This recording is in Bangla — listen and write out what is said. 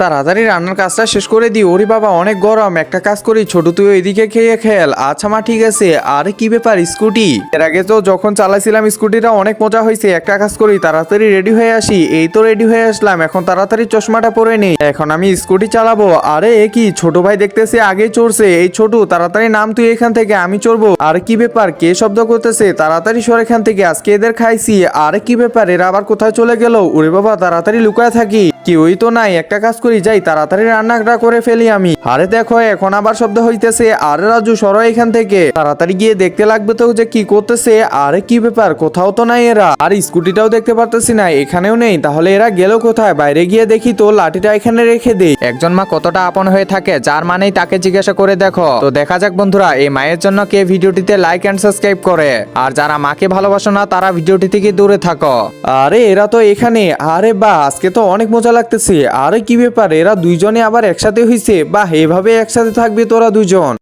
তাড়াতাড়ি রান্নার কাজটা শেষ করে দিই। ওরে বাবা অনেক গরম, একটা কাজ করি ছোট তুই এদিকে খেয়ে খেল। আচ্ছা মা ঠিক আছে। আরে কি ব্যাপার স্কুটি? এর আগে তো যখন চালাইছিলাম স্কুটিটা অনেক মজা হয়েছে। একটা কাজ করি তাড়াতাড়ি রেডি হয়ে আসি। এই তো রেডি হয়ে আসলাম, এখন তাড়াতাড়ি চশমাটা পরে নেই, এখন আমি স্কুটি চালাবো। আরে এ কি ছোট ভাই দেখতেছি আগে চড়ছে। এই ছোট তাড়াতাড়ি নাম তুই এখান থেকে, আমি চড়বো। আরে কি ব্যাপার, কে শব্দ করতেছে? তাড়াতাড়ি সর এখান থেকে, আজকে এদের খাইছি। আরে কি ব্যাপার, এরা আবার কোথায় চলে গেল? ওরে বাবা তাড়াতাড়ি লুকায় থাকি, কেউই তো নাই। একটা কাজ করি যাই তাড়াতাড়ি রান্নাটা করে ফেলি আমি। আরে দেখো এখন আবার শব্দ হইতেছে। আরে রাজু সরো এখান থেকে, তাড়াতাড়ি গিয়ে দেখতে লাগবে তো যে কি করতেছে। আরে কি ব্যাপার, কোথাও তো নাই এরা। আর স্কুটিটাও দেখতে পারতেছি না, এখানেও নেই। তাহলে এরা গেল কোথায়? বাইরে গিয়ে দেখি তো, লাঠিটা এখানে রেখে দেই। একজন মা কতটা আপন হয়ে থাকে, যার মানেই তাকে জিজ্ঞাসা করে দেখো। তো দেখা যাক বন্ধুরা এই মায়ের জন্য কে ভিডিওটিতে লাইক এন্ড সাবস্ক্রাইব করে। আর যারা মাকে ভালোবাসো না তারা ভিডিওটি থেকে দূরে থাকো। আরে এরা তো এখানে। আরে বাহ আজকে তো অনেক মজা লাগতেছে। আরে কি ব্যাপার, এরা দুইজনে আবার একসাথে হইছে? বাহ এভাবে একসাথে থাকবে তোরা দুজন।